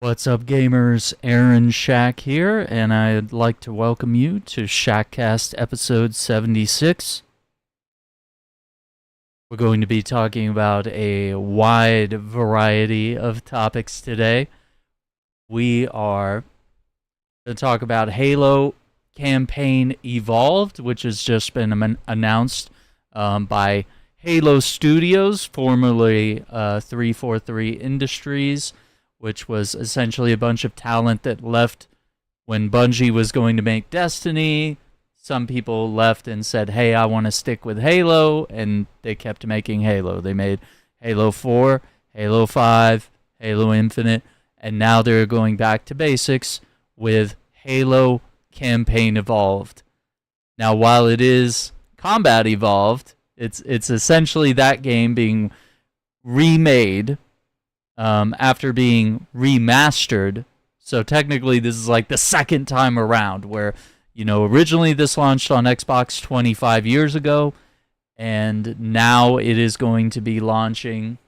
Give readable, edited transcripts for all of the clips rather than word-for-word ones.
What's up, gamers? Aaron Shack here, and I'd like to welcome you to Shackcast episode 76. We're going to be talking about a wide variety of topics today. We are going to talk about Halo Campaign Evolved, which has just been announced by Halo Studios, formerly 343 Industries, which was essentially a bunch of talent that left when Bungie was going to make Destiny. Some people left and said, hey, I want to stick with Halo, and they kept making Halo. They made Halo 4, Halo 5, Halo Infinite, and now they're going back to basics with Halo Campaign Evolved. Now, while it is Combat Evolved, it's essentially that game being remade after being remastered. So technically this is like the second time around where, originally this launched on Xbox 25 years ago, and now it is going to be launching,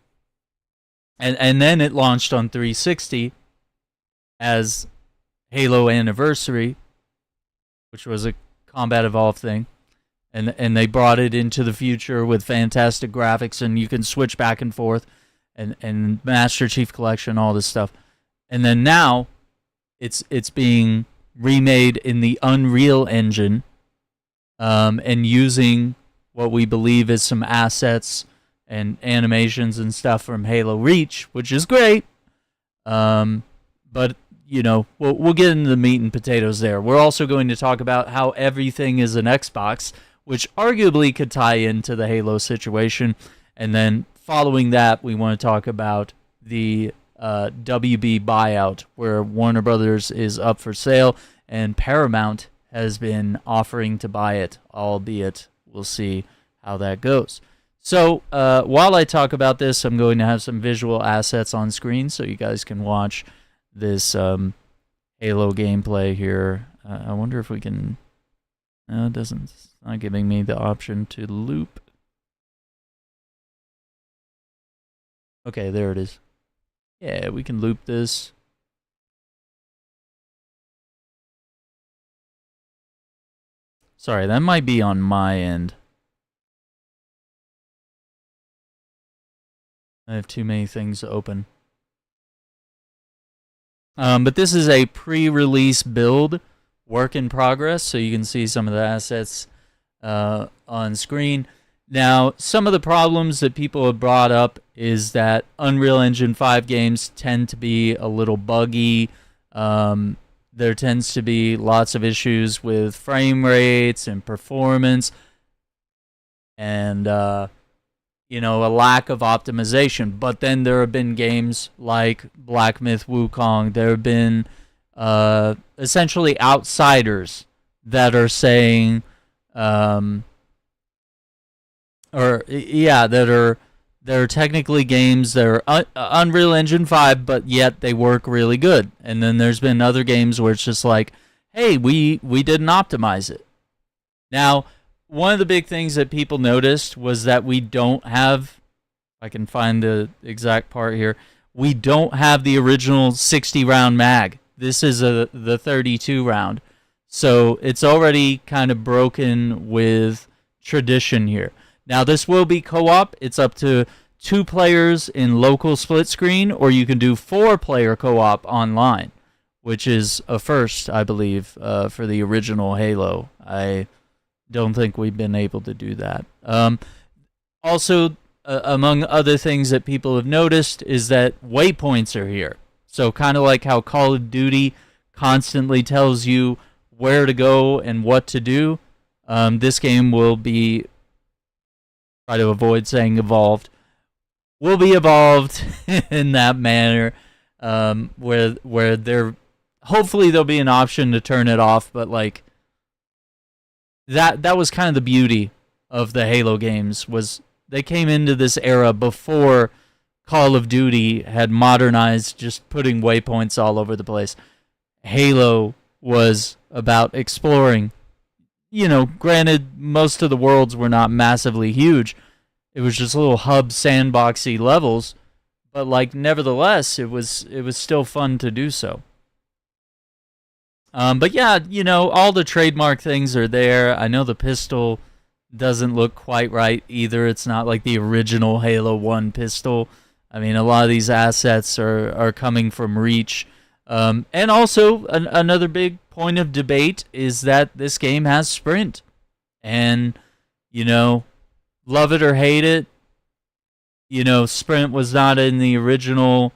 and then it launched on 360 as Halo Anniversary, which was a Combat Evolved thing. And they brought it into the future with fantastic graphics, and you can switch back and forth. And Master Chief Collection, all this stuff. And then now it's being remade in the Unreal Engine, and using what we believe is some assets and animations and stuff from Halo Reach, which is great. But we'll get into the meat and potatoes there. We're also going to talk about how everything is an Xbox, which arguably could tie into the Halo situation. And then following that, we want to talk about the WB buyout, where Warner Brothers is up for sale, and Paramount has been offering to buy it, albeit we'll see how that goes. So while I talk about this, I'm going to have some visual assets on screen so you guys can watch this Halo gameplay here. I wonder if we can... No, it's not giving me the option to loop. Okay, there it is. Yeah, we can loop this. Sorry, that might be on my end. I have too many things open. But this is a pre-release build, work in progress, so you can see some of the assets on screen. Now, some of the problems that people have brought up is that Unreal Engine 5 games tend to be a little buggy. There tends to be lots of issues with frame rates and performance, and a lack of optimization. But then there have been games like Black Myth Wukong. There have been essentially outsiders that are saying... that are technically games that are Unreal Engine 5, but yet they work really good. And then there's been other games where it's just like, hey, we didn't optimize it. Now, one of the big things that people noticed was that we don't have, I can find the exact part here, we don't have the original 60-round mag. This is the 32-round. So it's already kind of broken with tradition here. Now, this will be co-op. It's up to 2 players in local split screen, or you can do 4-player co-op online, which is a first, I believe, for the original Halo. I don't think we've been able to do that. Also, among other things that people have noticed is that waypoints are here. So kind of like how Call of Duty constantly tells you where to go and what to do, this game will be... try to avoid saying evolved, will be evolved in that manner, where there, hopefully there'll be an option to turn it off, but like that was kind of the beauty of the Halo games, was they came into this era before Call of Duty had modernized just putting waypoints all over the place. Halo was about exploring. Granted, most of the worlds were not massively huge. It was just little hub sandboxy levels, but like nevertheless, it was still fun to do so. But yeah, you know, all the trademark things are there. I know the pistol doesn't look quite right either. It's not like the original Halo 1 pistol. I mean, a lot of these assets are coming from Reach. And also, another big point of debate is that this game has sprint. And, you know, love it or hate it, you know, sprint was not in the original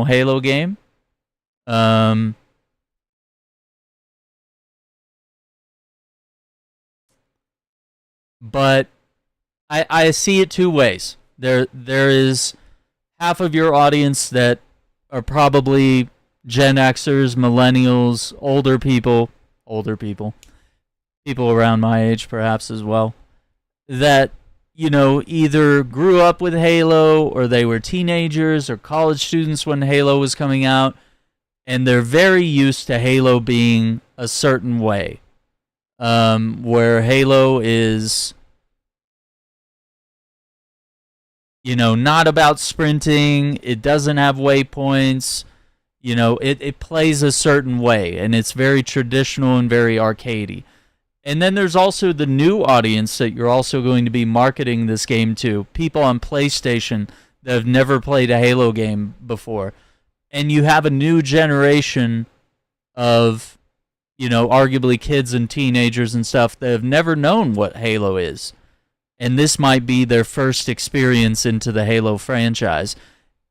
Halo game. But I see it two ways. There is half of your audience that are probably Gen Xers, millennials, older people, people around my age perhaps as well, that, you know, either grew up with Halo or they were teenagers or college students when Halo was coming out, and they're very used to Halo being a certain way, where Halo is, you know, not about sprinting, it doesn't have waypoints, you know, it plays a certain way, and it's very traditional and very arcadey. And then there's also the new audience that you're also going to be marketing this game to, people on PlayStation that have never played a Halo game before. And you have a new generation of, you know, arguably kids and teenagers and stuff that have never known what Halo is. And this might be their first experience into the Halo franchise.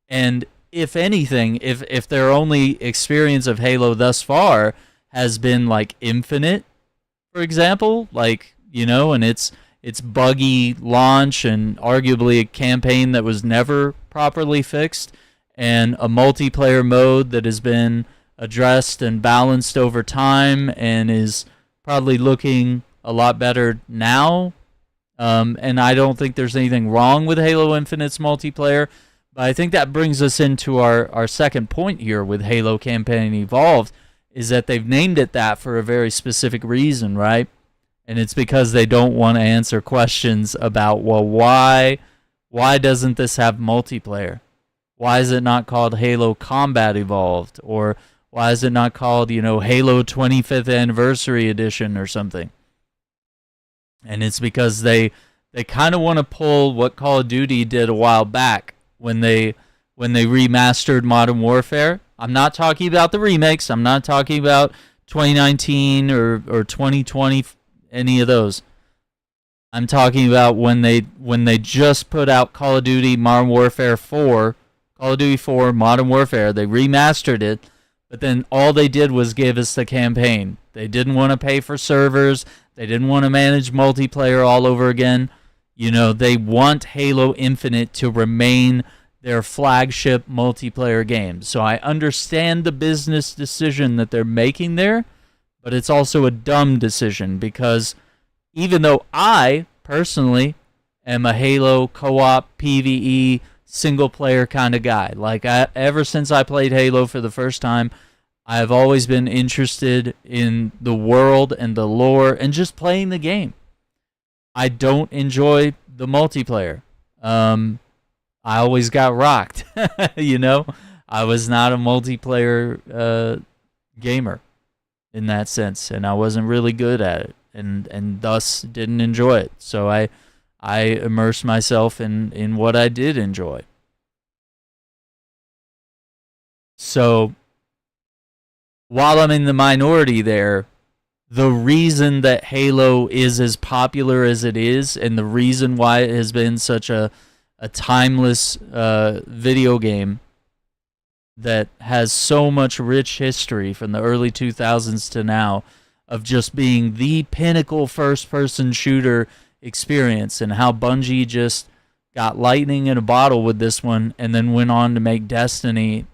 And if anything, if their only experience of Halo thus far has been like Infinite, for example, like, you know, and it's buggy launch and arguably a campaign that was never properly fixed, and a multiplayer mode that has been addressed and balanced over time and is probably looking a lot better now. And I don't think there's anything wrong with Halo Infinite's multiplayer, but I think that brings us into our second point here with Halo Campaign Evolved, is that they've named it that for a very specific reason, right? And it's because they don't want to answer questions about, well, why doesn't this have multiplayer? Why is it not called Halo Combat Evolved? Or why is it not called, you know, Halo 25th Anniversary Edition or something? And it's because they kind of want to pull what Call of Duty did a while back when they remastered Modern Warfare. I'm not talking about the remakes. I'm not talking about 2019 or 2020, any of those. I'm talking about when they just put out Call of Duty Modern Warfare 4, Call of Duty 4 Modern Warfare. They remastered it, but then all they did was give us the campaign. They didn't want to pay for servers. They didn't want to manage multiplayer all over again. You know, they want Halo Infinite to remain their flagship multiplayer game. So I understand the business decision that they're making there, but it's also a dumb decision, because even though I personally am a Halo co-op PvE single player kind of guy, like ever since I played Halo for the first time, I've always been interested in the world and the lore and just playing the game. I don't enjoy the multiplayer. I always got rocked, you know? I was not a multiplayer gamer in that sense, and I wasn't really good at it, and thus didn't enjoy it. So I immersed myself in what I did enjoy. So while I'm in the minority there, the reason that Halo is as popular as it is, and the reason why it has been such a timeless video game that has so much rich history from the early 2000s to now, of just being the pinnacle first-person shooter experience, and how Bungie just got lightning in a bottle with this one and then went on to make Destiny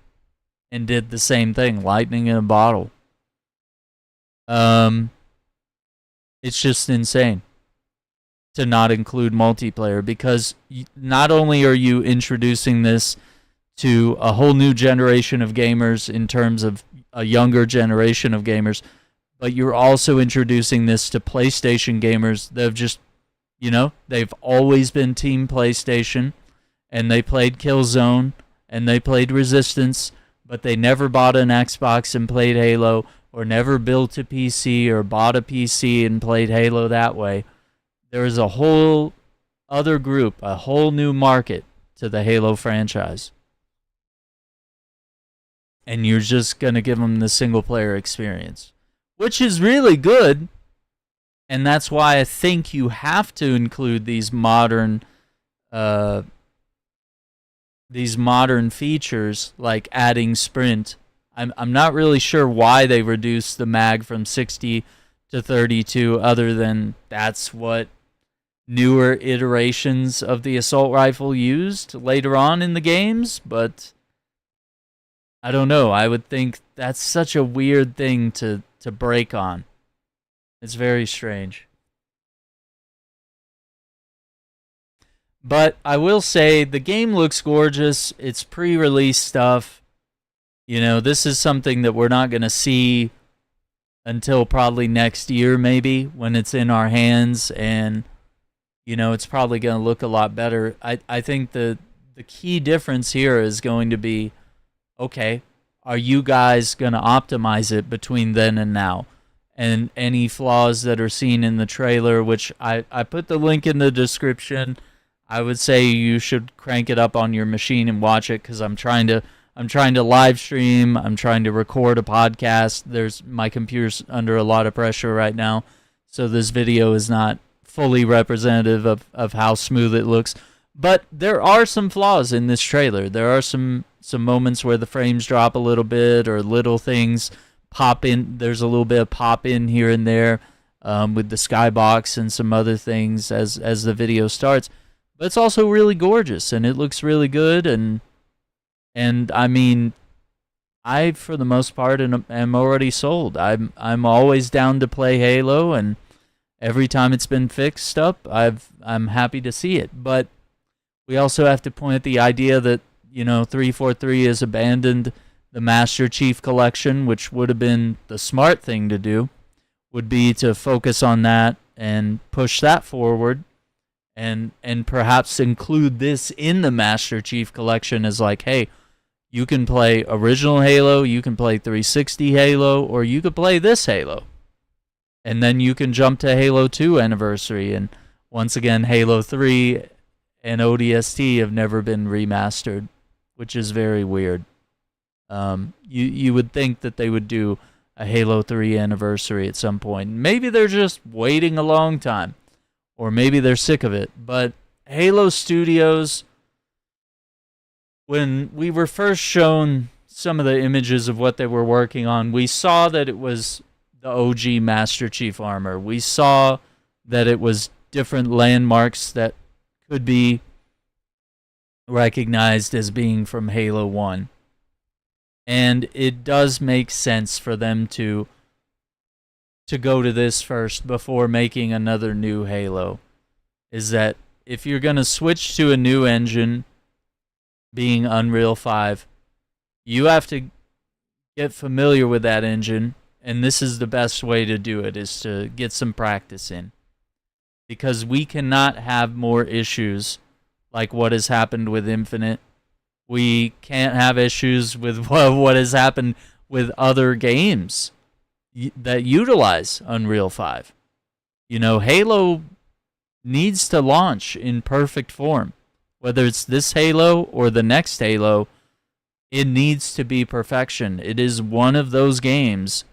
and did the same thing, lightning in a bottle. It's just insane to not include multiplayer, because not only are you introducing this to a whole new generation of gamers in terms of a younger generation of gamers, but you're also introducing this to PlayStation gamers that have just You know, they've always been Team PlayStation, and they played Killzone, and they played Resistance, but they never bought an Xbox and played Halo, or never built a PC or bought a PC and played Halo that way. There is a whole other group, a whole new market to the Halo franchise. And you're just going to give them the single-player experience, which is really good. And that's why I think you have to include these modern features like adding sprint. I'm not really sure why they reduced the mag from 60 to 32, other than that's what newer iterations of the assault rifle used later on in the games, but I don't know. I would think that's such a weird thing to break on. It's very strange. But I will say the game looks gorgeous. It's pre-release stuff. You know, this is something that we're not going to see until probably next year, maybe, when it's in our hands, and, you know, it's probably going to look a lot better. I think the key difference here is going to be, okay, are you guys going to optimize it between then and now? And any flaws that are seen in the trailer, which I put the link in the description. I would say you should crank it up on your machine and watch it, because I'm trying to live stream. I'm trying to record a podcast. My computer's under a lot of pressure right now, so this video is not fully representative of how smooth it looks. But there are some flaws in this trailer. There are some moments where the frames drop a little bit, or little things pop in. There's a little bit of pop in here and there with the skybox and some other things as the video starts. But it's also really gorgeous, and it looks really good. And I mean, I, for the most part, am already sold. I'm always down to play Halo, and every time it's been fixed up, I'm happy to see it. But we also have to point at the idea that, you know, 343 has abandoned the Master Chief Collection, which would have been the smart thing to do, would be to focus on that and push that forward, and perhaps include this in the Master Chief Collection as like, hey, you can play original Halo, you can play 360 Halo, or you could play this Halo. And then you can jump to Halo 2 Anniversary, and once again, Halo 3 and ODST have never been remastered, which is very weird. You would think that they would do a Halo 3 Anniversary at some point. Maybe they're just waiting a long time, or maybe they're sick of it. But Halo Studios, when we were first shown some of the images of what they were working on, we saw that it was the OG Master Chief armor. We saw that it was different landmarks that could be recognized as being from Halo 1. And it does make sense for them to go to this first before making another new Halo. Is that if you're going to switch to a new engine, being Unreal 5, you have to get familiar with that engine, and this is the best way to do it, is to get some practice in. Because we cannot have more issues like what has happened with Infinite. We can't have issues with what has happened with other games that utilize Unreal 5. You know, Halo needs to launch in perfect form. Whether it's this Halo or the next Halo, it needs to be perfection. It is one of those games,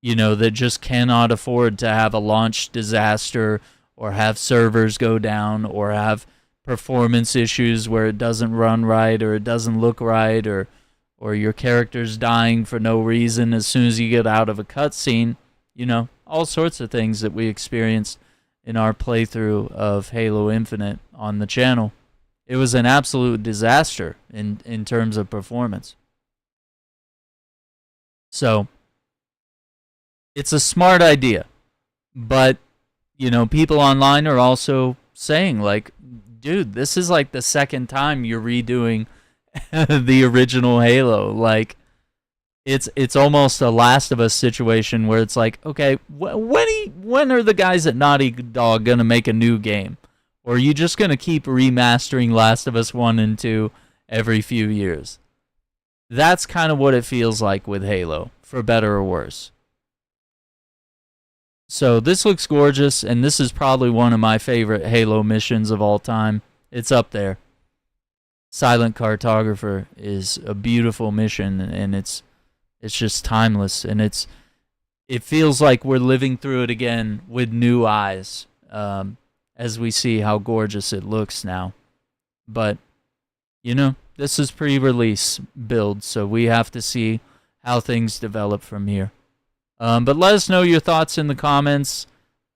you know, that just cannot afford to have a launch disaster, or have servers go down, or have performance issues where it doesn't run right, or it doesn't look right, or your character's dying for no reason as soon as you get out of a cutscene. You know, all sorts of things that we experienced in our playthrough of Halo Infinite on the channel. It was an absolute disaster in terms of performance. So, it's a smart idea. But, you know, people online are also saying, like, dude, this is like the second time you're redoing the original Halo. Like, it's almost a Last of Us situation where it's like, okay, when are the guys at Naughty Dog gonna make a new game, or are you just gonna keep remastering Last of Us 1 and 2 every few years? That's kind of what it feels like with Halo, for better or worse. So this looks gorgeous, and this is probably one of my favorite Halo missions of all time. It's up there. Silent Cartographer is a beautiful mission, and it's just timeless, and it feels like we're living through it again with new eyes, as we see how gorgeous it looks now. But, this is pre-release build, so we have to see how things develop from here. But let us know your thoughts in the comments.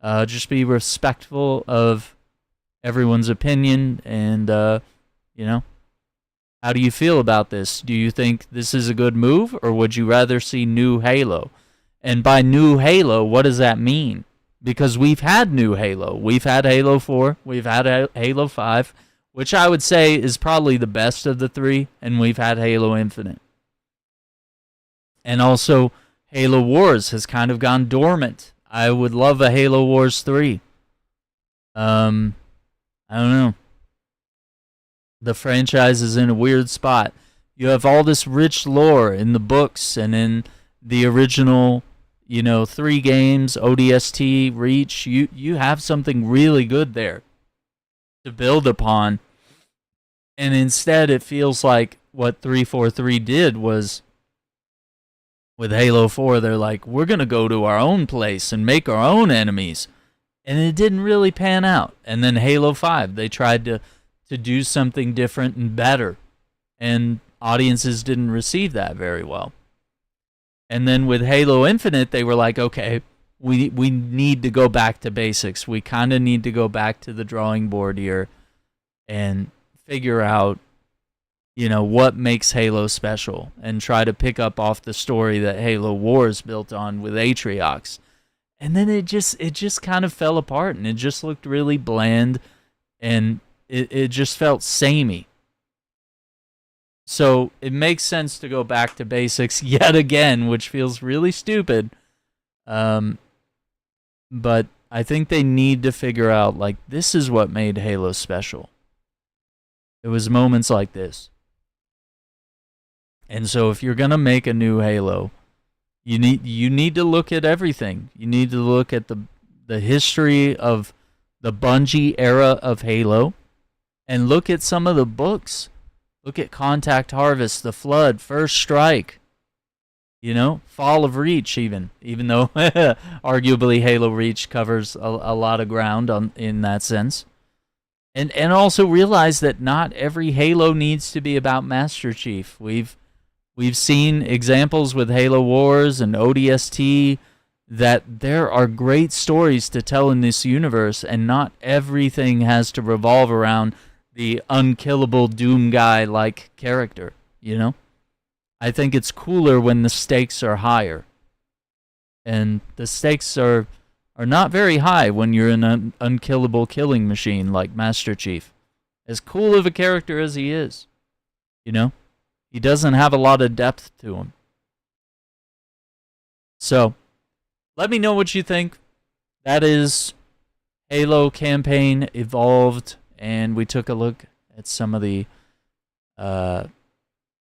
Just be respectful of everyone's opinion, and, how do you feel about this? Do you think this is a good move, or would you rather see new Halo? And by new Halo, what does that mean? Because we've had new Halo. We've had Halo 4. We've had Halo 5, which I would say is probably the best of the three. And we've had Halo Infinite. And also, Halo Wars has kind of gone dormant. I would love a Halo Wars 3. I don't know. The franchise is in a weird spot. You have all this rich lore in the books and in the original, 3 games, ODST, Reach. You have something really good there to build upon. And instead, it feels like what 343 did was, with Halo 4, they're like, we're going to go to our own place and make our own enemies. And it didn't really pan out. And then Halo 5, they tried to do something different and better, and audiences didn't receive that very well. And then with Halo Infinite, they were like, okay, we need to go back to basics. We kind of need to go back to the drawing board here and figure out, what makes Halo special, and try to pick up off the story that Halo Wars built on with Atriox. And then it just kind of fell apart, and it just looked really bland, and it just felt samey. So it makes sense to go back to basics yet again, which feels really stupid. But I think they need to figure out, like, this is what made Halo special. It was moments like this. And so if you're going to make a new Halo, you need to look at everything. You need to look at the history of the Bungie era of Halo, and look at some of the books. Look at Contact Harvest, The Flood, First Strike, Fall of Reach even though arguably Halo Reach covers a lot of ground in that sense. And also realize that not every Halo needs to be about Master Chief. We've seen examples with Halo Wars and ODST that there are great stories to tell in this universe, and not everything has to revolve around the unkillable Doom guy-like character, I think it's cooler when the stakes are higher. And the stakes are not very high when you're an unkillable killing machine like Master Chief. As cool of a character as he is, he doesn't have a lot of depth to him. So, let me know what you think. That is Halo Campaign Evolved. And we took a look at some of the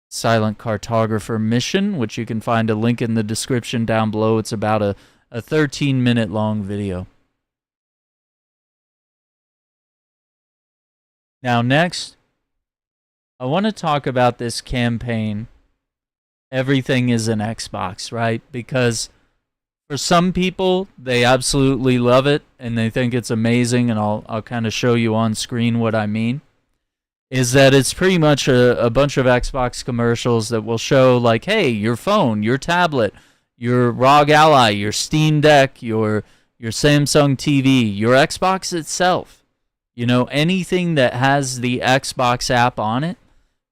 Silent Cartographer mission, which you can find a link in the description down below. It's about a 13-minute long video. Now, next, I want to talk about this campaign. Everything is an Xbox, right? Because for some people, they absolutely love it, and they think it's amazing, and I'll kind of show you on screen what I mean, is that it's pretty much a bunch of Xbox commercials that will show, like, hey, your phone, your tablet, your ROG Ally, your Steam Deck, your Samsung TV, your Xbox itself. Anything that has the Xbox app on it,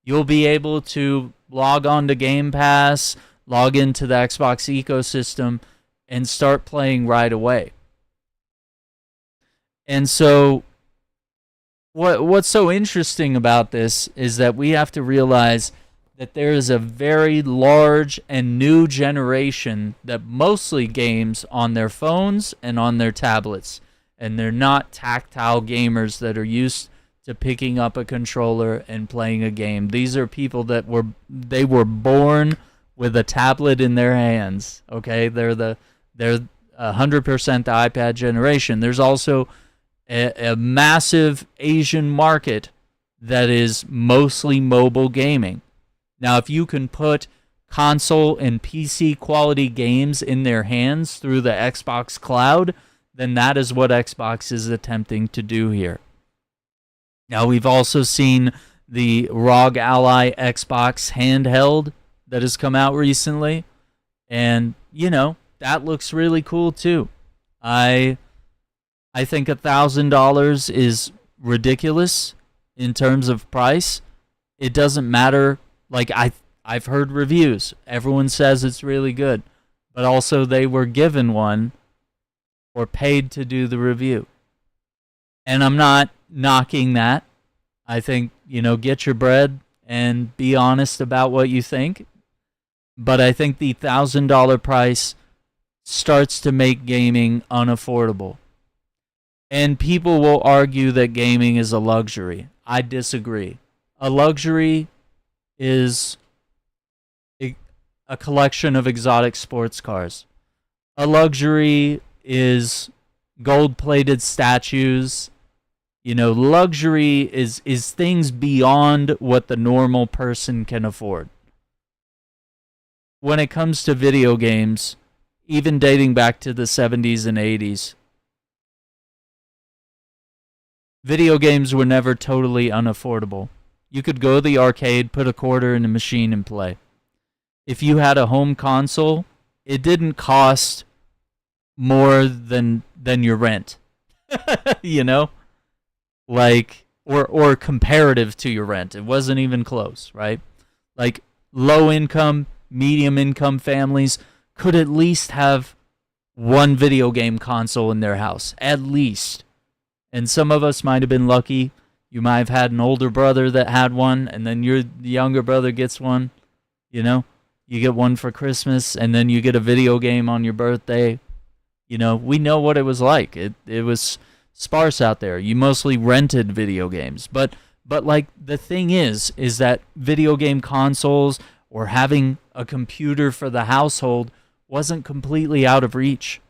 you'll be able to log on to Game Pass, log into the Xbox ecosystem, and start playing right away. And so what's so interesting about this is that we have to realize that there is a very large and new generation that mostly games on their phones and on their tablets. And they're not tactile gamers that are used to picking up a controller and playing a game. These are people that were born with a tablet in their hands. Okay, they're 100% the iPad generation. There's also a massive Asian market that is mostly mobile gaming. Now, if you can put console and PC quality games in their hands through the Xbox Cloud, then that is what Xbox is attempting to do here. Now, we've also seen the ROG Ally Xbox handheld that has come out recently, and, that looks really cool too. I think $1,000 is ridiculous in terms of price. It doesn't matter. Like, I've heard reviews. Everyone says it's really good, but also they were given one or paid to do the review. And I'm not knocking that. I think, get your bread and be honest about what you think. But I think the $1,000 price starts to make gaming unaffordable. And people will argue that gaming is a luxury. I disagree. A luxury is a collection of exotic sports cars. A luxury is gold-plated statues. Luxury is things beyond what the normal person can afford. When it comes to video games, even dating back to the 70s and 80s, video games were never totally unaffordable. You could go to the arcade, put a quarter in the machine, and play. If you had a home console, it didn't cost more than your rent. Like, or comparative to your rent. It wasn't even close, right? Like, low income, medium income families could at least have one video game console in their house, at least. And some of us might have been lucky. You might have had an older brother that had one, and then your younger brother gets one. You get one for Christmas, and then you get a video game on your birthday. We know what it was like. It was sparse out there. You mostly rented video games. But like, the thing is that video game consoles or having a computer for the household wasn't completely out of reach.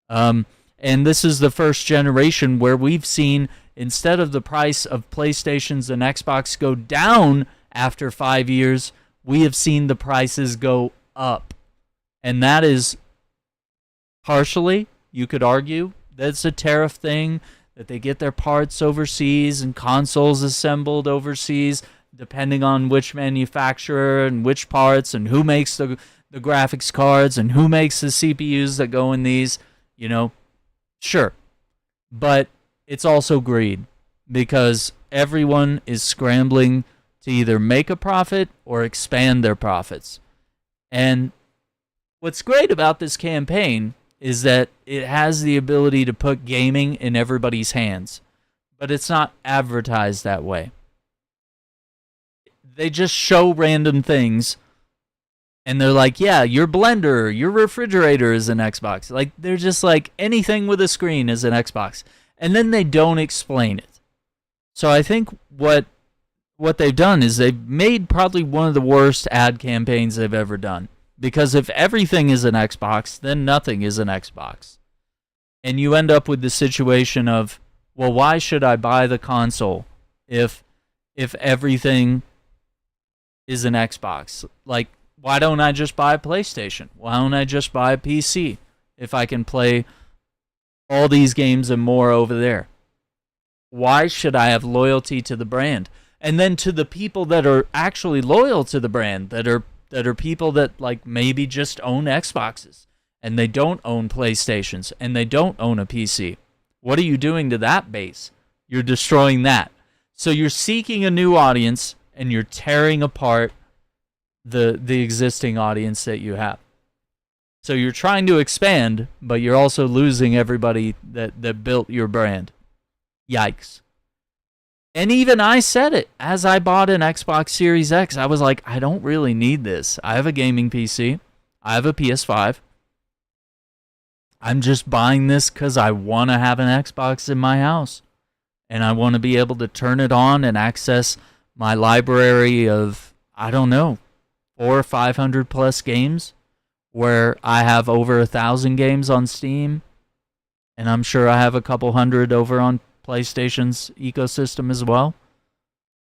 And this is the first generation where we've seen, instead of the price of PlayStations and Xbox go down after 5 years, we have seen the prices go up. And that is partially, you could argue, that's a tariff thing, that they get their parts overseas and consoles assembled overseas, depending on which manufacturer and which parts and who makes the graphics cards and who makes the CPUs that go in these, Sure. But it's also greed, because everyone is scrambling to either make a profit or expand their profits. And what's great about this campaign is that it has the ability to put gaming in everybody's hands, but it's not advertised that way. They just show random things, and they're like, yeah, your blender, your refrigerator is an Xbox. Like, they're just like, anything with a screen is an Xbox. And then they don't explain it. So I think what they've done is they've made probably one of the worst ad campaigns they've ever done. Because if everything is an Xbox, then nothing is an Xbox. And you end up with the situation of, well, why should I buy the console if everything is an Xbox? Like, why don't I just buy a PlayStation? Why don't I just buy a PC if I can play all these games and more over there? Why should I have loyalty to the brand? And then to the people that are actually loyal to the brand, that are people that, like, maybe just own Xboxes and they don't own PlayStations and they don't own a PC. What are you doing to that base? You're destroying that. So you're seeking a new audience and you're tearing apart the existing audience that you have. So you're trying to expand, but you're also losing everybody that built your brand. Yikes. And even I said it as I bought an Xbox Series X. I was like, I don't really need this. I have a gaming PC. I have a PS5. I'm just buying this because I want to have an Xbox in my house. And I want to be able to turn it on and access my library of, I don't know, 400 or 500 plus games, where I have over 1,000 games on Steam. And I'm sure I have a couple hundred over on PlayStation's ecosystem as well.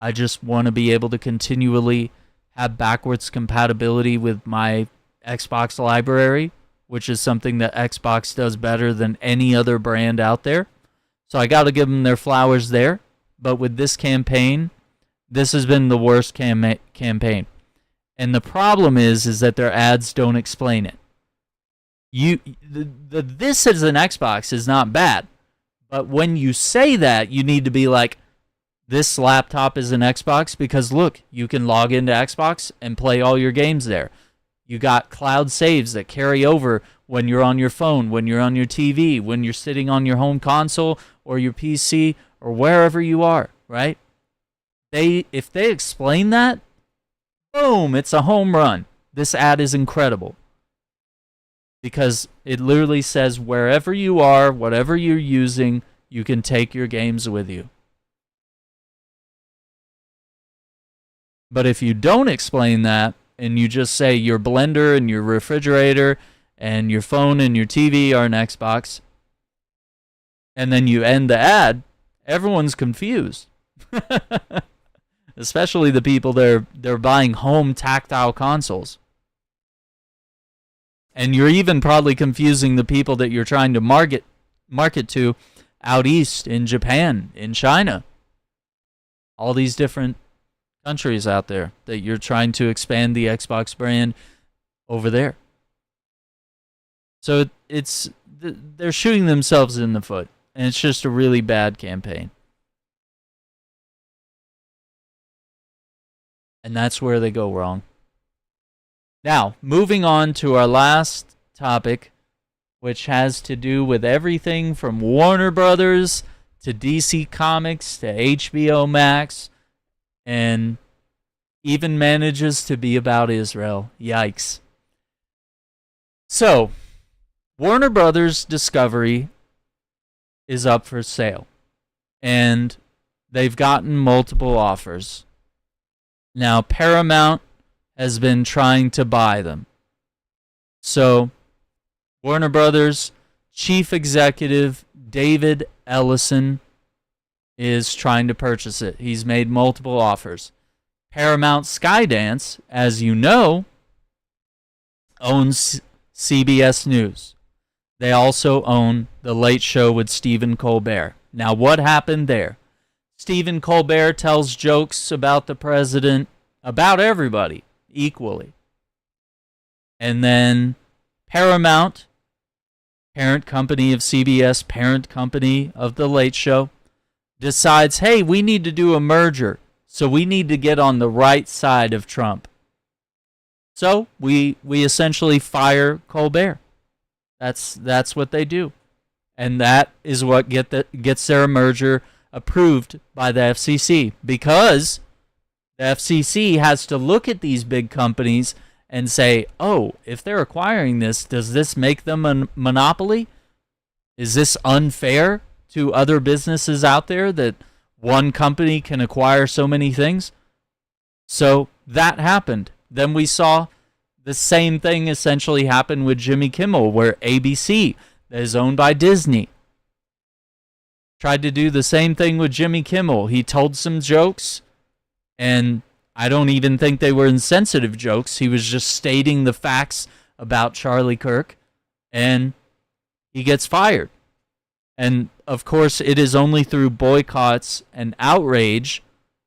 I just want to be able to continually have backwards compatibility with my Xbox library, which is something that Xbox does better than any other brand out there. So I got to give them their flowers there. But with this campaign, this has been the worst campaign. And the problem is that their ads don't explain it. This as an Xbox is not bad. But when you say that, you need to be like, this laptop is an Xbox because, look, you can log into Xbox and play all your games there. You got cloud saves that carry over when you're on your phone, when you're on your TV, when you're sitting on your home console or your PC or wherever you are, right? If they explain that, boom, it's a home run. This ad is incredible. Because it literally says wherever you are, whatever you're using, you can take your games with you. But if you don't explain that, and you just say your blender and your refrigerator and your phone and your TV are an Xbox, and then you end the ad, everyone's confused. Especially the people they're buying home tactile consoles. And you're even probably confusing the people that you're trying to market to out east, in Japan, in China. All these different countries out there that you're trying to expand the Xbox brand over there. So they're shooting themselves in the foot, and it's just a really bad campaign. And that's where they go wrong. Now, moving on to our last topic, which has to do with everything from Warner Brothers to DC Comics to HBO Max, and even manages to be about Israel. Yikes. So, Warner Brothers Discovery is up for sale, and they've gotten multiple offers. Now, Paramount has been trying to buy them. So, Warner Brothers chief executive David Ellison is trying to purchase it. He's made multiple offers. Paramount Skydance, as you know, owns CBS News. They also own The Late Show with Stephen Colbert. Now, what happened there? Stephen Colbert tells jokes about the president, about everybody, equally. And then Paramount, parent company of CBS, parent company of The Late Show, decides, hey, we need to do a merger, so we need to get on the right side of Trump. So we essentially fire Colbert. That's what they do. And that is what gets their merger approved by the FCC, because the FCC has to look at these big companies and say, oh, if they're acquiring this, does this make them a monopoly? Is this unfair to other businesses out there that one company can acquire so many things? So that happened. Then we saw the same thing essentially happen with Jimmy Kimmel, where ABC, that is owned by Disney, tried to do the same thing with Jimmy Kimmel. He told some jokes, and I don't even think they were insensitive jokes. He was just stating the facts about Charlie Kirk, and he gets fired. And, of course, it is only through boycotts and outrage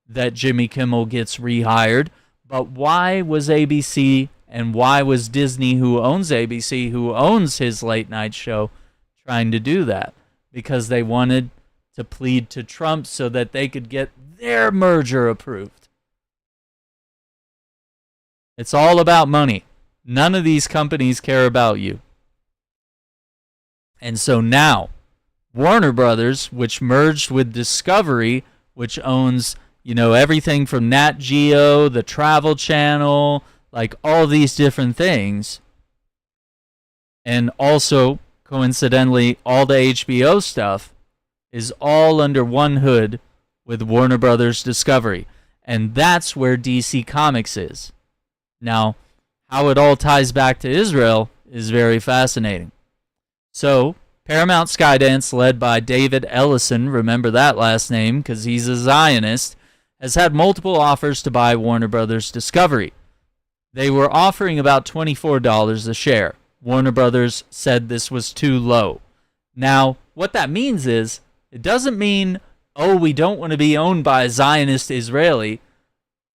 that Jimmy Kimmel gets rehired. But why was ABC and why was Disney, who owns ABC, who owns his late night show, trying to do that? Because they wanted to plead to Trump so that they could get their merger approved. It's all about money. None of these companies care about you. And so now, Warner Brothers, which merged with Discovery which owns, everything from Nat Geo, the Travel Channel, like all these different things. And also, coincidentally, all the HBO stuff is all under one hood with Warner Brothers Discovery. And that's where DC Comics is. Now, how it all ties back to Israel is very fascinating. So, Paramount Skydance, led by David Ellison, remember that last name because he's a Zionist, has had multiple offers to buy Warner Brothers Discovery. They were offering about $24 a share. Warner Brothers said this was too low. Now, what that means is, it doesn't mean, oh, we don't want to be owned by a Zionist Israeli.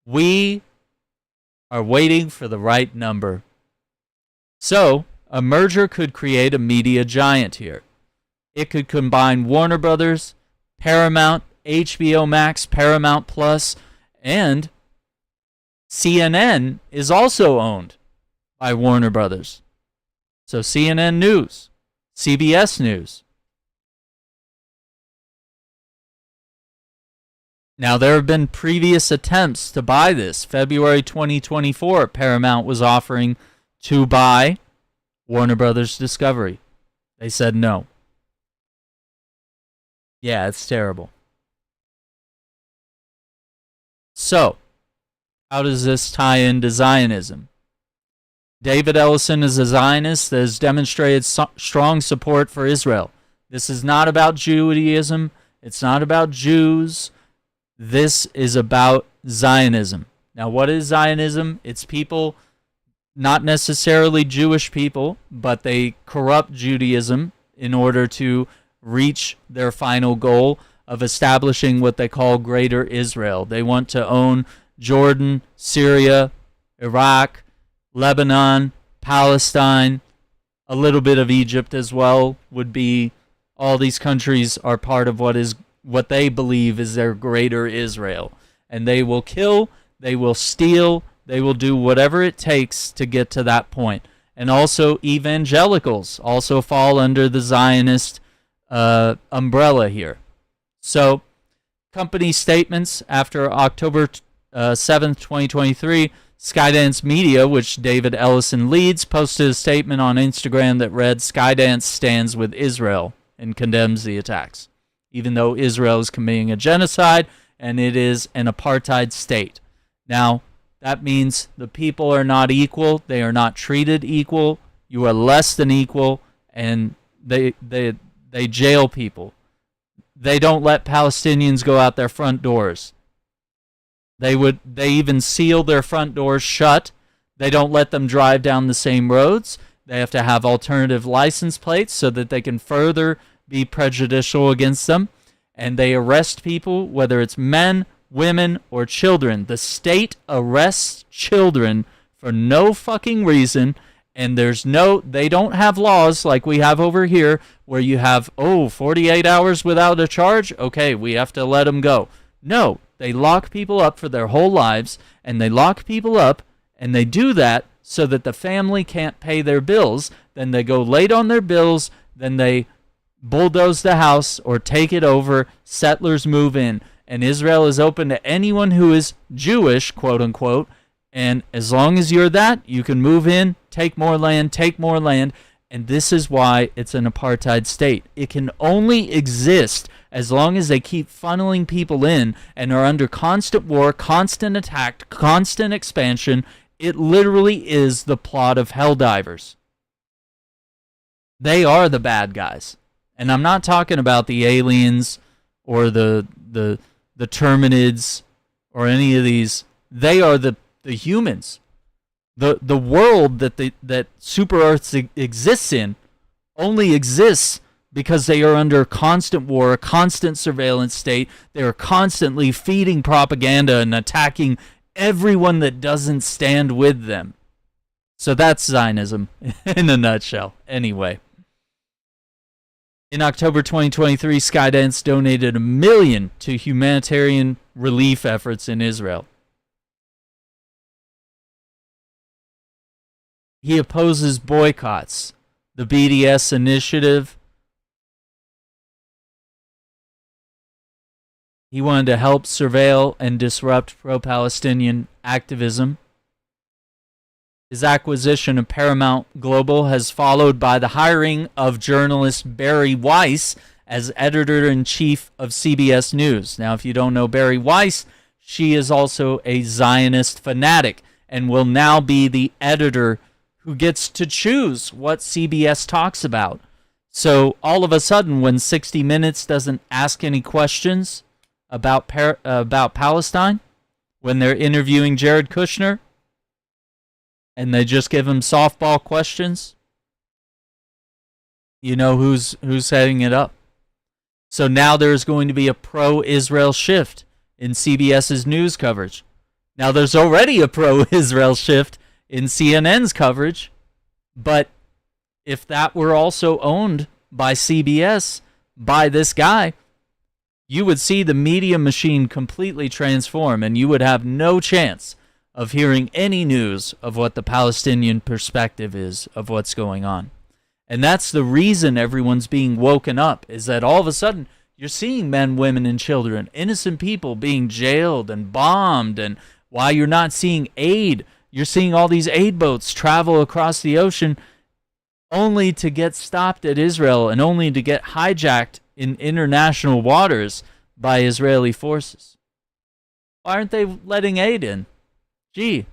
We are waiting for the right number. So, a merger could create a media giant here. It could combine Warner Brothers, Paramount, HBO Max, Paramount Plus, and CNN is also owned by Warner Brothers. So CNN News, CBS News. Now, there have been previous attempts to buy this. February 2024, Paramount was offering to buy Warner Brothers Discovery. They said no. Yeah, it's terrible. So, how does this tie into Zionism? David Ellison is a Zionist that has demonstrated strong support for Israel. This is not about Judaism. It's not about Jews. This is about Zionism. Now, what is Zionism? It's people, not necessarily Jewish people, but they corrupt Judaism in order to reach their final goal of establishing what they call Greater Israel. They want to own Jordan, Syria, Iraq, Lebanon, Palestine, a little bit of Egypt as well would be. All these countries are part of what they believe is their Greater Israel. And they will kill, they will steal, they will do whatever it takes to get to that point. And also evangelicals also fall under the Zionist umbrella here. So, company statements after October 7th, 2023, Skydance Media, which David Ellison leads, posted a statement on Instagram that read, Skydance stands with Israel and condemns the attacks, even though Israel is committing a genocide and it is an apartheid state. Now, that means the people are not equal. They are not treated equal. You are less than equal, and they jail people. They don't let Palestinians go out their front doors. They even seal their front doors shut. They don't let them drive down the same roads. They have to have alternative license plates so that they can further be prejudicial against them. And they arrest people, whether it's men, women, or children. The state arrests children for no fucking reason. And they don't have laws like we have over here where you have, 48 hours without a charge? Okay, we have to let them go. No, they lock people up for their whole lives, and they lock people up, and they do that so that the family can't pay their bills. Then they go late on their bills, then they bulldoze the house or take it over, settlers move in. And Israel is open to anyone who is Jewish, quote unquote, and as long as you're that, you can move in, take more land, and this is why it's an apartheid state. It can only exist as long as they keep funneling people in and are under constant war, constant attack, constant expansion. It literally is the plot of Helldivers. They are the bad guys. And I'm not talking about the aliens or the Terminids or any of these. They are the humans. The world that Super Earth exists in only exists because they are under constant war, a constant surveillance state. They are constantly feeding propaganda and attacking everyone that doesn't stand with them. So that's Zionism in a nutshell. Anyway. In October 2023, Skydance donated $1 million to humanitarian relief efforts in Israel. He opposes boycotts. The BDS initiative He wanted to help surveil and disrupt pro-Palestinian activism. His acquisition of Paramount Global has followed by the hiring of journalist Barry Weiss as editor-in-chief of CBS News. Now, if you don't know Barry Weiss, she is also a Zionist fanatic and will now be the editor who gets to choose what CBS talks about. So all of a sudden, when 60 Minutes doesn't ask any questions about Palestine, when they're interviewing Jared Kushner, and they just give him softball questions, you know who's setting it up. So now there's going to be a pro-Israel shift in CBS's news coverage. Now there's already a pro-Israel shift in CNN's coverage, but if that were also owned by CBS, by this guy, you would see the media machine completely transform, and you would have no chance of hearing any news of what the Palestinian perspective is of what's going on. And that's the reason everyone's being woken up, is that all of a sudden you're seeing men, women, and children, innocent people being jailed and bombed, and while you're not seeing aid, you're seeing all these aid boats travel across the ocean only to get stopped at Israel and only to get hijacked in international waters by Israeli forces. Why aren't they letting aid in? Gee,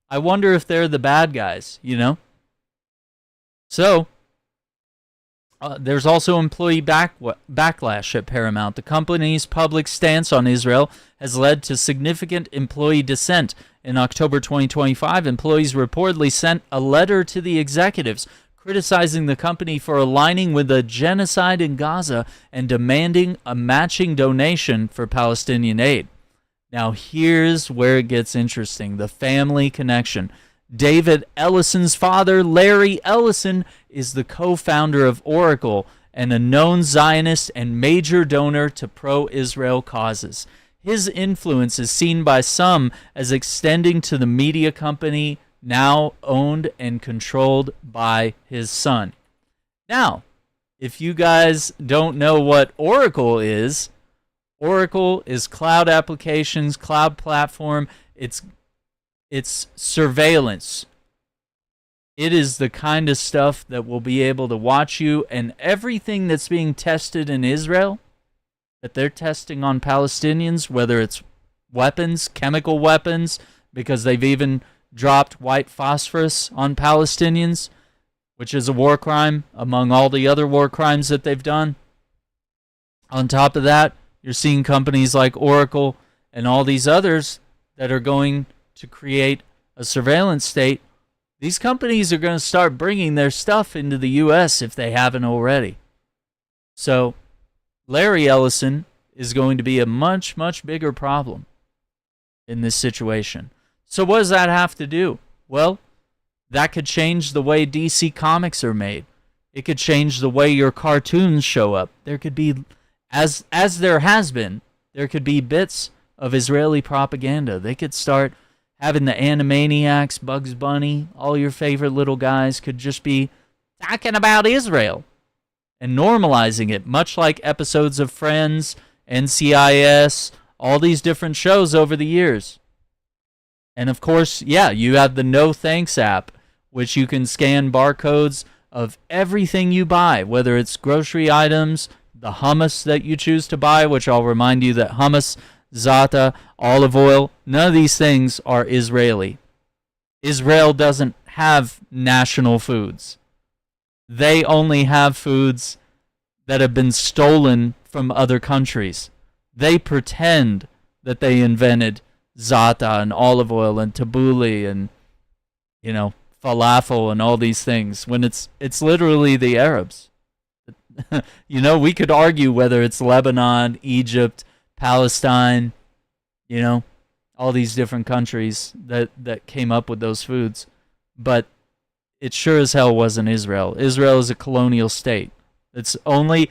I wonder if they're the bad guys, you know? So, there's also employee backlash at Paramount. The company's public stance on Israel has led to significant employee dissent. In October 2025, employees reportedly sent a letter to the executives criticizing the company for aligning with the genocide in Gaza and demanding a matching donation for Palestinian aid. Now, here's where it gets interesting, the family connection. David Ellison's father, Larry Ellison, is the co-founder of Oracle and a known Zionist and major donor to pro-Israel causes. His influence is seen by some as extending to the media company now owned and controlled by his son. Now, if you guys don't know what Oracle is cloud applications, cloud platform. It's surveillance. It is the kind of stuff that will be able to watch you, and everything that's being tested in Israel, that they're testing on Palestinians, whether it's weapons, chemical weapons, because they've even dropped white phosphorus on Palestinians, which is a war crime among all the other war crimes that they've done. On top of that, you're seeing companies like Oracle and all these others that are going to create a surveillance state. These companies are going to start bringing their stuff into the U.S. if they haven't already. So Larry Ellison is going to be a much, much bigger problem in this situation. So what does that have to do? Well, that could change the way DC comics are made. It could change the way your cartoons show up. There could be, as there has been, there could be bits of Israeli propaganda. They could start having the Animaniacs, Bugs Bunny, all your favorite little guys could just be talking about Israel and normalizing it, much like episodes of Friends, NCIS, all these different shows over the years. And of course, yeah, you have the No Thanks app, which you can scan barcodes of everything you buy, whether it's grocery items, the hummus that you choose to buy, which I'll remind you that hummus, za'atar, olive oil, none of these things are Israeli. Israel doesn't have national foods. They only have foods that have been stolen from other countries. They pretend that they invented za'atar and olive oil and tabbouleh and, falafel and all these things, when it's literally the Arabs. We could argue whether it's Lebanon, Egypt, Palestine, all these different countries that came up with those foods. But it sure as hell wasn't Israel. Israel is a colonial state. It's only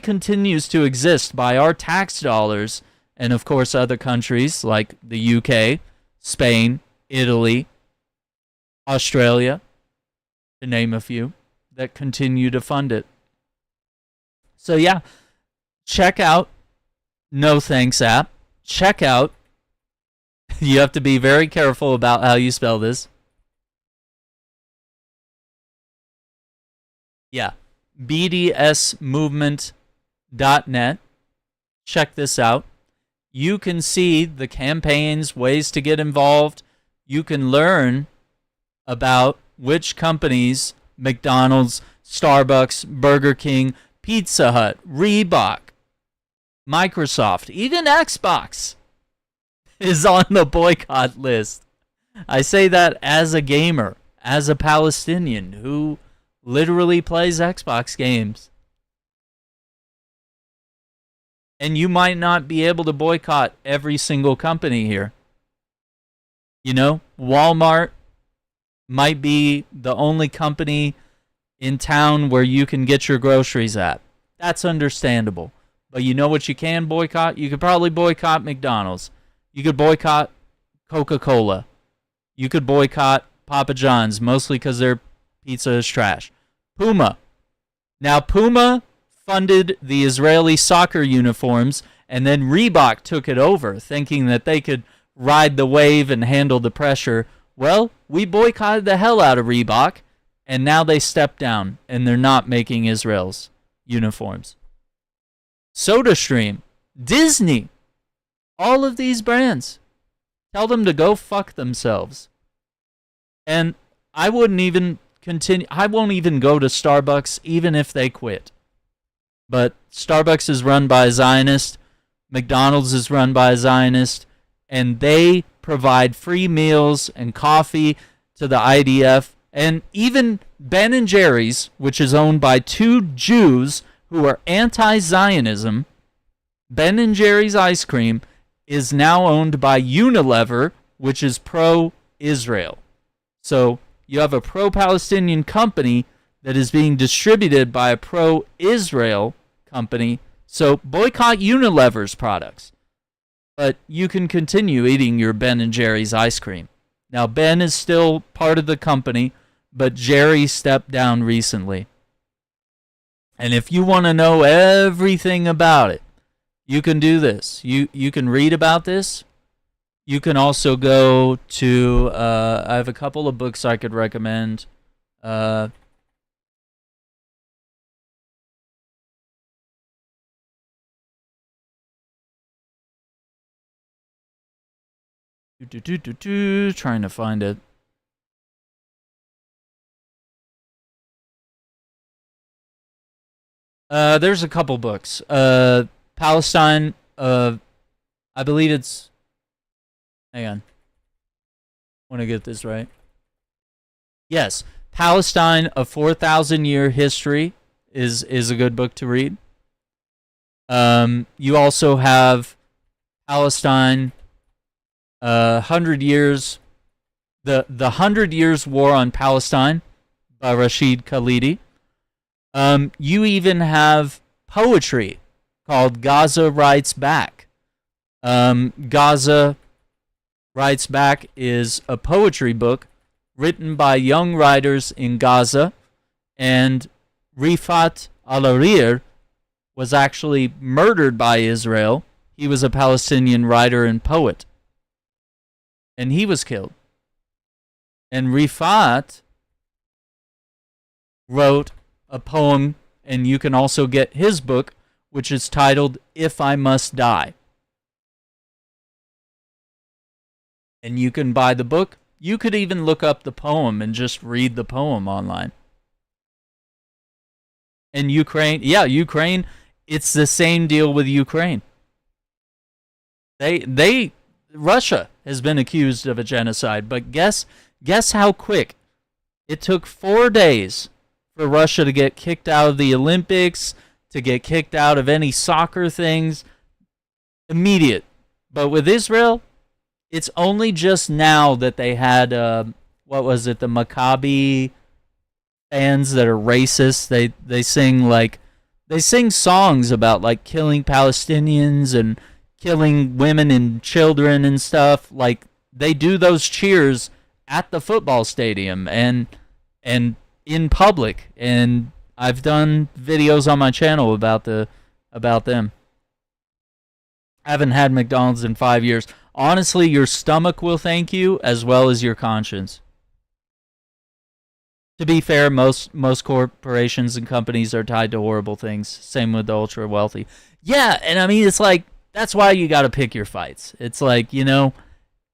continues to exist by our tax dollars, and of course other countries like the UK, Spain, Italy, Australia, to name a few, that continue to fund it. So yeah, check out no thanks app. Check out. You have to be very careful about how you spell this. Yeah. BDSmovement.net. Check this out. You can see the campaigns, ways to get involved. You can learn about which companies, McDonald's, Starbucks, Burger King, Pizza Hut, Reebok, Microsoft, even Xbox is on the boycott list. I say that as a gamer, as a Palestinian who literally plays Xbox games. And you might not be able to boycott every single company here. You know, Walmart might be the only company in town where you can get your groceries at. That's understandable. But you know what you can boycott? You could probably boycott McDonald's. You could boycott Coca-Cola. You could boycott Papa John's, mostly because their pizza is trash. Puma. Now, Puma funded the Israeli soccer uniforms, and then Reebok took it over, thinking that they could ride the wave and handle the pressure. Well, we boycotted the hell out of Reebok, and now they stepped down, and they're not making Israel's uniforms. SodaStream, Disney, all of these brands. Tell them to go fuck themselves. And I wouldn't even continue. I won't even go to Starbucks even if they quit. But Starbucks is run by a Zionist. McDonald's is run by a Zionist. And they provide free meals and coffee to the IDF. And even Ben & Jerry's, which is owned by two Jews who are anti-Zionism, Ben & Jerry's ice cream is now owned by Unilever, which is pro-Israel. So you have a pro-Palestinian company that is being distributed by a pro-Israel company. So boycott Unilever's products. But you can continue eating your Ben & Jerry's ice cream. Now, Ben is still part of the company, but Jerry stepped down recently. And if you want to know everything about it, you can do this. You can read about this. You can also go to, I have a couple of books I could recommend. Trying to find it. There's a couple books. Palestine, I believe it's... Hang on. I want to get this right. Yes, Palestine, A 4,000-Year History is a good book to read. You also have Palestine, 100 Years, the 100 Years War on Palestine by Rashid Khalidi. You even have poetry called Gaza Writes Back. Gaza Writes Back is a poetry book written by young writers in Gaza, and Rifat al-Arir was actually murdered by Israel. He was a Palestinian writer and poet, and he was killed. And Rifat wrote a poem, and you can also get his book, which is titled If I Must Die. And you can buy the book. You could even look up the poem and just read the poem online. And Ukraine, Ukraine, it's the same deal with Ukraine. Russia has been accused of a genocide, but guess how quick it took 4 days for Russia to get kicked out of the Olympics, to get kicked out of any soccer things. Immediate. But with Israel, it's only just now that they had, the Maccabi fans that are racist. They sing songs about like killing Palestinians and killing women and children and stuff. Like they do those cheers at the football stadium and in public, and I've done videos on my channel about them. Haven't had McDonald's in 5 years. Honestly, your stomach will thank you as well as your conscience. To be fair, most corporations and companies are tied to horrible things. Same with the ultra wealthy. Yeah, and I mean, it's like, that's why you got to pick your fights. It's like,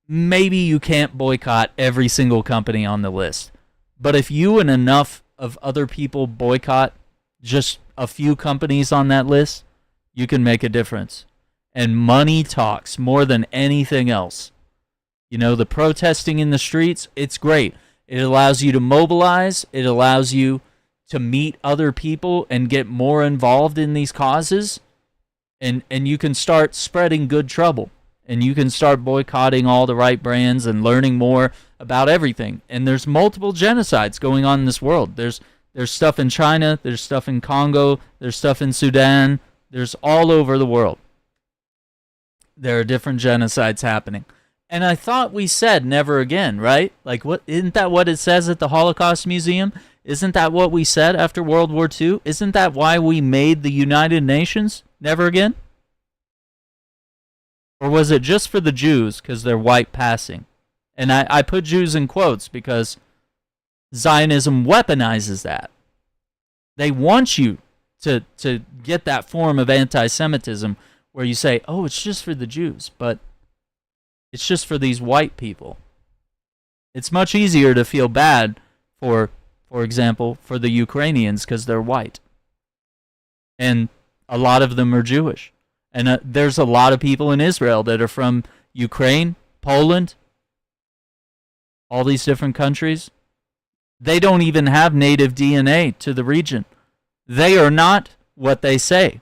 maybe you can't boycott every single company on the list. But if you and enough of other people boycott just a few companies on that list, you can make a difference. And money talks more than anything else. The protesting in the streets, it's great. It allows you to mobilize. It allows you to meet other people and get more involved in these causes. And you can start spreading good trouble. And you can start boycotting all the right brands and learning more about everything. And there's multiple genocides going on in this world. There's stuff in China. There's stuff in Congo. There's stuff in Sudan. There's all over the world. There are different genocides happening. And I thought we said never again, right? Like, what? Isn't that what it says at the Holocaust Museum? Isn't that what we said after World War II? Isn't that why we made the United Nations? Never again? Or was it just for the Jews because they're white passing? And I put Jews in quotes because Zionism weaponizes that. They want you to get that form of anti-Semitism where you say, oh, it's just for the Jews, but it's just for these white people. It's much easier to feel bad for example, for the Ukrainians because they're white. And a lot of them are Jewish. And there's a lot of people in Israel that are from Ukraine, Poland, all these different countries. They don't even have native DNA to the region. They are not what they say.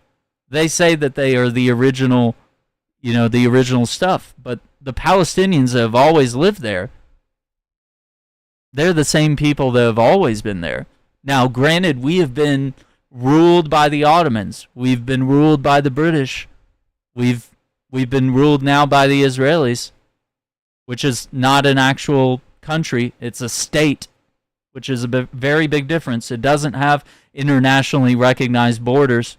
They say that they are the original, the original stuff. But the Palestinians that have always lived there, they're the same people that have always been there. Now, granted, we have been ruled by the Ottomans. We've been ruled by the British. We've been ruled now by the Israelis, which is not an actual country. It's a state, which is a very big difference. It doesn't have internationally recognized borders.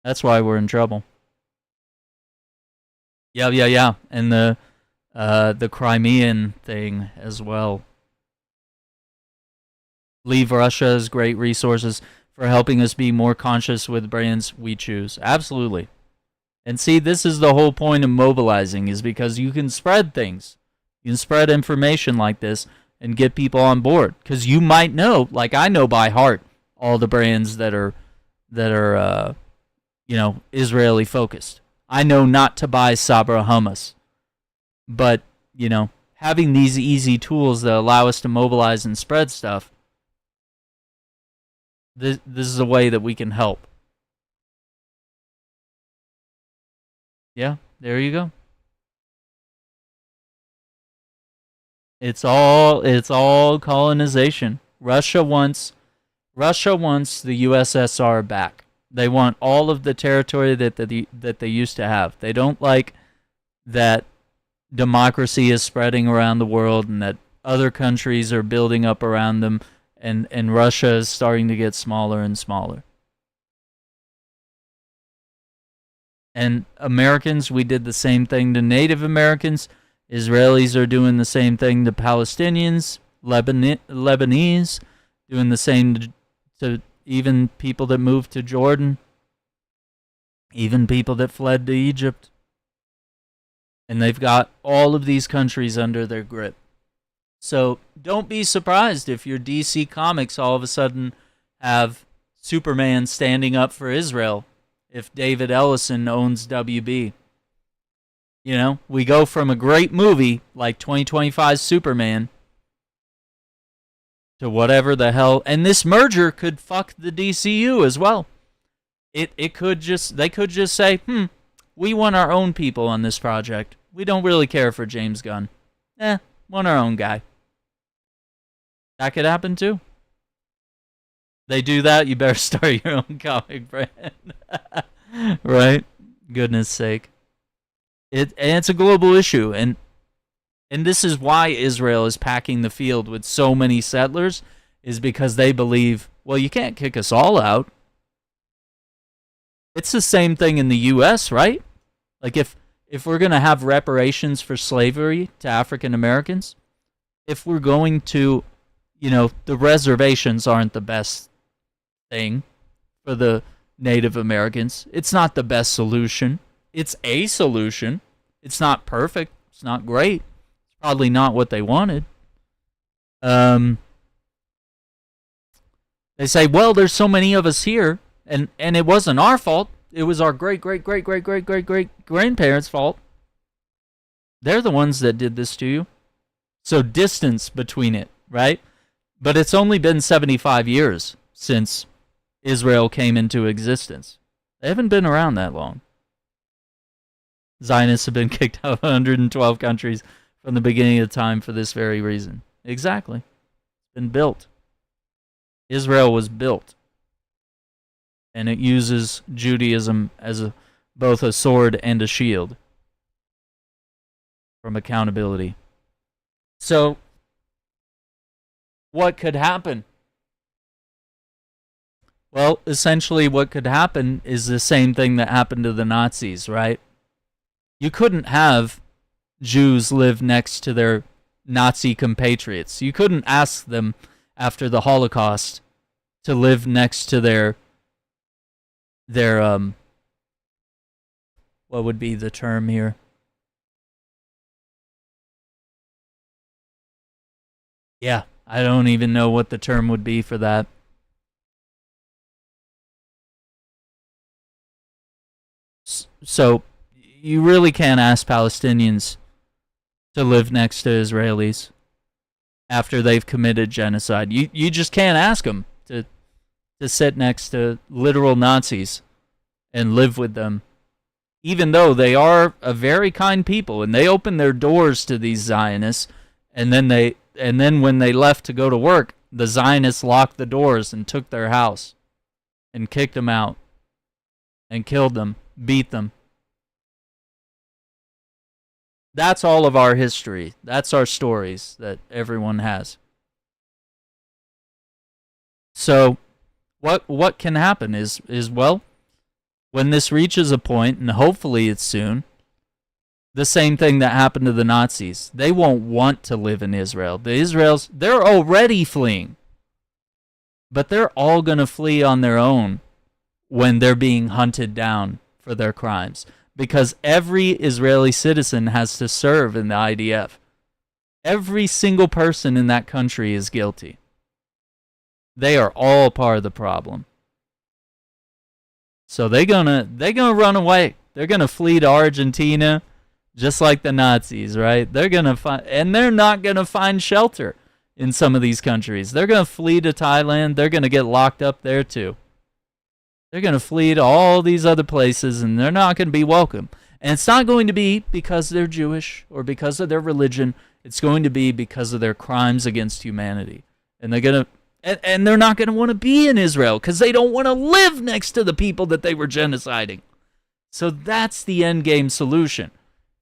That's why we're in trouble. Yeah. And the Crimean thing as well. Leave Russia's great resources for helping us be more conscious with brands we choose. Absolutely. And see, this is the whole point of mobilizing, is because you can spread things. You can spread information like this and get people on board. Because you might know, like I know by heart, all the brands that are Israeli focused. I know not to buy Sabra hummus. But, having these easy tools that allow us to mobilize and spread stuff, this is a way that we can help. Yeah, there you go. It's all colonization. Russia wants the USSR back. They want all of the territory that they used to have. They don't like that democracy is spreading around the world and that other countries are building up around them, and Russia is starting to get smaller and smaller. And Americans, we did the same thing to Native Americans. Israelis are doing the same thing to Palestinians, Lebanese, doing the same to even people that moved to Jordan, even people that fled to Egypt. And they've got all of these countries under their grip. So don't be surprised if your DC Comics all of a sudden have Superman standing up for Israel, if David Ellison owns WB. We go from a great movie like 2025's Superman to whatever the hell. And this merger could fuck the DCU as well. They could just say, we want our own people on this project. We don't really care for James Gunn. Want our own guy. That could happen too. They do that, you better start your own comic brand. Right? Goodness sake. It's a global issue, and this is why Israel is packing the field with so many settlers, is because they believe, well, you can't kick us all out. It's the same thing in the U.S., right? Like if we're going to have reparations for slavery to African Americans, if we're going to, the reservations aren't the best thing for the Native Americans. It's not the best solution. It's a solution. It's not perfect. It's not great. It's probably not what they wanted. They say, well, there's so many of us here, and it wasn't our fault. It was our great grandparents' fault. They're the ones that did this to you. So distance between it, right? But it's only been 75 years since Israel came into existence. They haven't been around that long. Zionists have been kicked out of 112 countries from the beginning of time for this very reason. Exactly. It's been built. Israel was built. And it uses Judaism as both a sword and a shield from accountability. So, what could happen? Well, essentially what could happen is the same thing that happened to the Nazis, right? You couldn't have Jews live next to their Nazi compatriots. You couldn't ask them after the Holocaust to live next to their what would be the term here? Yeah, I don't even know what the term would be for that. So you really can't ask Palestinians to live next to Israelis after they've committed genocide. You just can't ask them to sit next to literal Nazis and live with them, even though they are a very kind people and they opened their doors to these Zionists, and then when they left to go to work, the Zionists locked the doors and took their house and kicked them out and killed them, beat them. That's all of our history. That's our stories that everyone has. So what can happen is well, when this reaches a point, and hopefully it's soon, the same thing that happened to the Nazis. They won't want to live in Israel. They're already fleeing. But they're all going to flee on their own when they're being hunted down for their crimes. Because every Israeli citizen has to serve in the IDF. Every single person in that country is guilty. They are all part of the problem. So they're gonna run away. They're gonna flee to Argentina, just like the Nazis, right? They're not gonna find shelter in some of these countries. They're gonna flee to Thailand. They're gonna get locked up there too. They're going to flee to all these other places, and they're not going to be welcome. And it's not going to be because they're Jewish or because of their religion. It's going to be because of their crimes against humanity. And they're not going to want to be in Israel because they don't want to live next to the people that they were genociding. So that's the end game solution.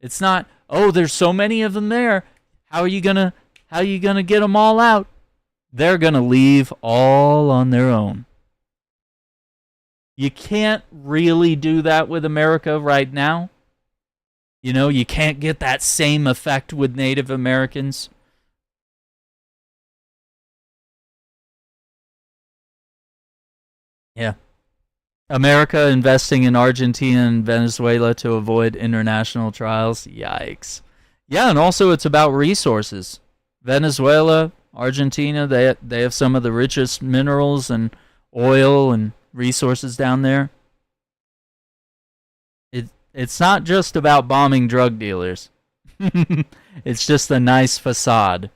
It's not, oh, there's so many of them there. How are you gonna get them all out? They're going to leave all on their own. You can't really do that with America right now. You can't get that same effect with Native Americans. Yeah. America investing in Argentina and Venezuela to avoid international trials. Yikes. Yeah, and also it's about resources. Venezuela, Argentina, they have some of the richest minerals and oil and resources down there. It's not just about bombing drug dealers. It's just a nice facade.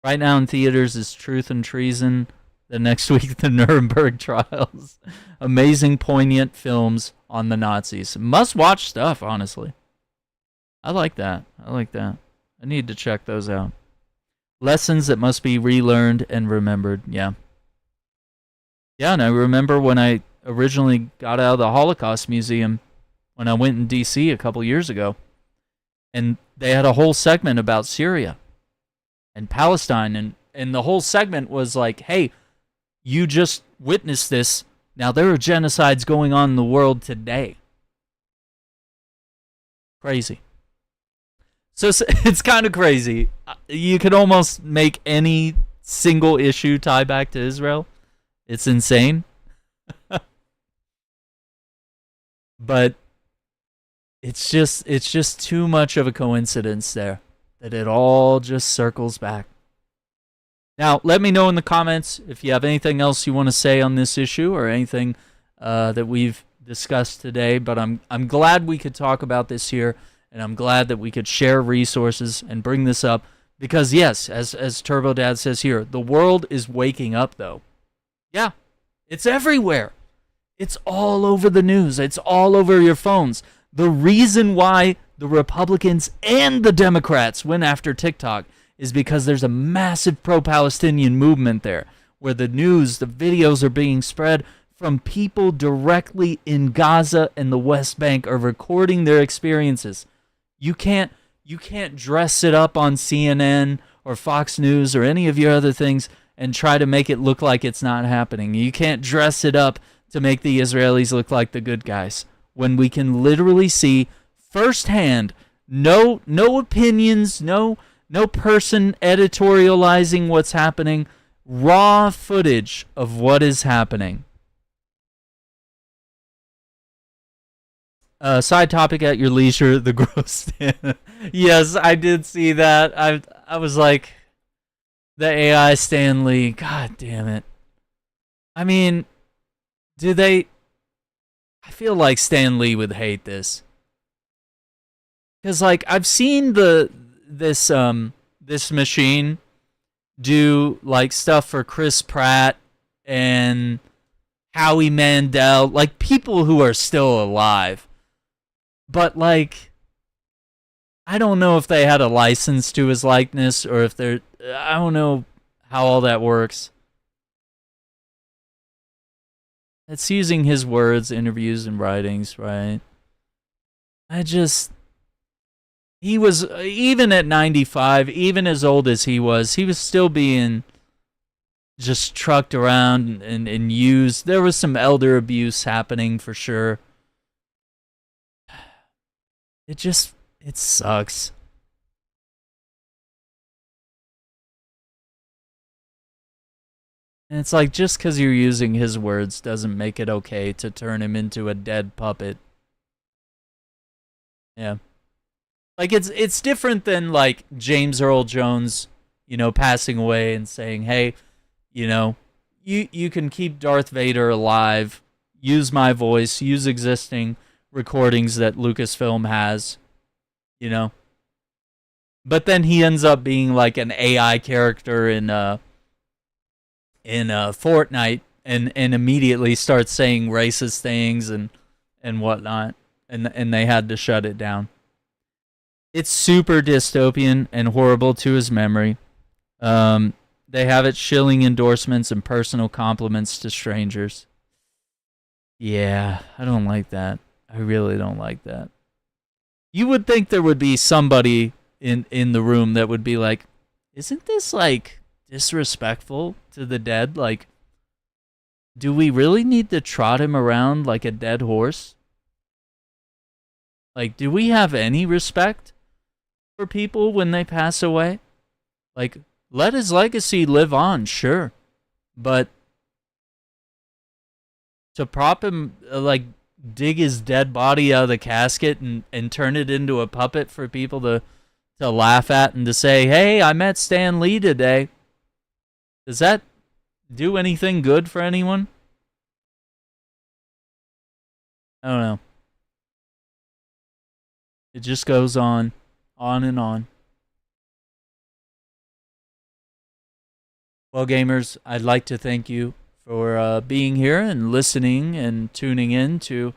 Right now in theaters is Truth and Treason. The next week, the Nuremberg trials. Amazing, poignant films on the Nazis. Must-watch stuff, honestly. I like that. I need to check those out. Lessons that must be relearned and remembered. Yeah. Yeah, and I remember when I originally got out of the Holocaust Museum when I went in D.C. a couple years ago, and they had a whole segment about Syria and Palestine, and the whole segment was like, hey, you just witnessed this. Now, there are genocides going on in the world today. Crazy. So it's kind of crazy. You could almost make any single issue tie back to Israel. It's insane. But it's just too much of a coincidence there that it all just circles back. Now, let me know in the comments if you have anything else you want to say on this issue or anything that we've discussed today. But I'm glad we could talk about this here, and I'm glad that we could share resources and bring this up because, yes, as Turbo Dad says here, the world is waking up, though. Yeah, it's everywhere. It's all over the news. It's all over your phones. The reason why the Republicans and the Democrats went after TikTok is because there's a massive pro-Palestinian movement there where the news, the videos are being spread from people directly in Gaza and the West Bank are recording their experiences. You can't dress it up on CNN or Fox News or any of your other things and try to make it look like it's not happening. You can't dress it up to make the Israelis look like the good guys when we can literally see firsthand, no opinions, no person editorializing what's happening, raw footage of what is happening. Side topic at your leisure, the gross. Yes, I did see that. I was like, the AI Stan Lee, god damn it. I mean, I feel like Stan Lee would hate this. Because, like, I've seen this machine do, like, stuff for Chris Pratt and Howie Mandel, like, people who are still alive. But, like, I don't know if they had a license to his likeness or if they're... I don't know how all that works. It's using his words, interviews, and writings, right? He was, even at 95, even as old as he was still being just trucked around and used. There was some elder abuse happening for sure. It sucks. And it's like, just because you're using his words doesn't make it okay to turn him into a dead puppet. Yeah. Like, it's different than, like, James Earl Jones, passing away and saying, hey, you can keep Darth Vader alive, use my voice, use existing recordings that Lucasfilm has, But then he ends up being, like, an AI character in Fortnite and immediately starts saying racist things and whatnot, and they had to shut it down. It's super dystopian and horrible to his memory. They have it shilling endorsements and personal compliments to strangers. Yeah, I don't like that. I really don't like that. You would think there would be somebody in the room that would be like, isn't this, like, disrespectful to the dead? Like, do we really need to trot him around like a dead horse? Like, do we have any respect for people when they pass away? Like, let his legacy live on, sure. But to prop him, like, dig his dead body out of the casket and turn it into a puppet for people to laugh at and to say, hey, I met Stan Lee today. Does that do anything good for anyone? I don't know. It just goes on and on. Well, gamers, I'd like to thank you for being here and listening and tuning in to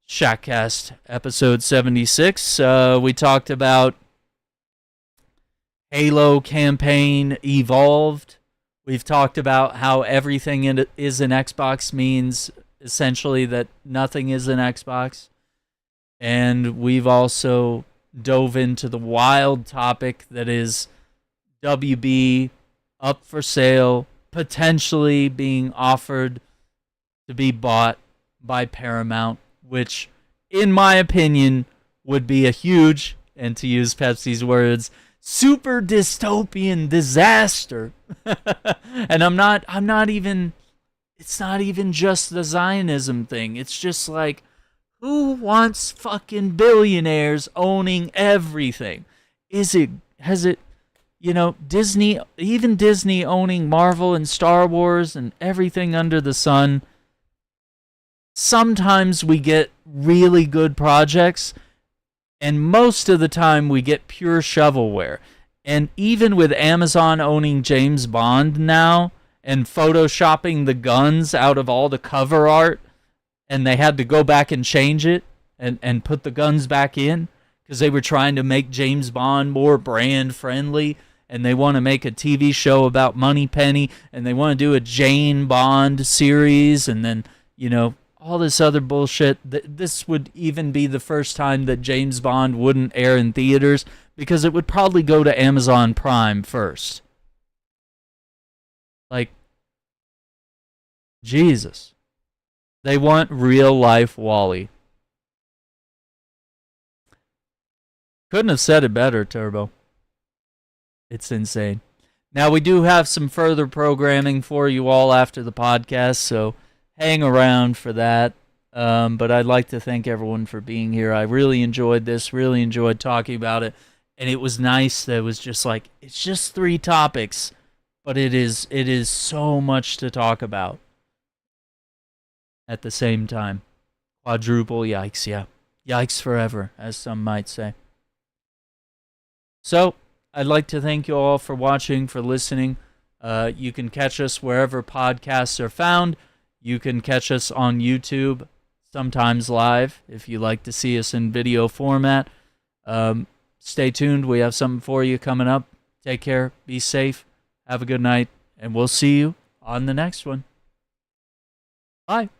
Shackcast episode 76. We talked about Halo campaign evolved. We've talked about how everything is an Xbox means essentially that nothing is an Xbox. And we've also dove into the wild topic that is WB up for sale, potentially being offered to be bought by Paramount, which, in my opinion, would be a huge, and to use Pepsi's words, super dystopian disaster. And it's not even just the Zionism thing. It's just like, who wants fucking billionaires owning everything? Disney, even Disney owning Marvel and Star Wars and everything under the sun. Sometimes we get really good projects, and most of the time we get pure shovelware. And even with Amazon owning James Bond now and photoshopping the guns out of all the cover art, and they had to go back and change it and put the guns back in because they were trying to make James Bond more brand friendly, and they want to make a TV show about Moneypenny, and they want to do a Jane Bond series, and then, all this other bullshit. This would even be the first time that James Bond wouldn't air in theaters because it would probably go to Amazon Prime first. Like, Jesus. They want real life Wally. Couldn't have said it better, Turbo. It's insane. Now, we do have some further programming for you all after the podcast, so hang around for that. But I'd like to thank everyone for being here. I really enjoyed this, really enjoyed talking about it. And it was nice that it was just like, it's just 3 topics, but it is so much to talk about at the same time. Quadruple yikes, yeah. Yikes forever, as some might say. So, I'd like to thank you all for watching, for listening. You can catch us wherever podcasts are found. You can catch us on YouTube, sometimes live, if you like to see us in video format. Stay tuned. We have something for you coming up. Take care. Be safe. Have a good night. And we'll see you on the next one. Bye.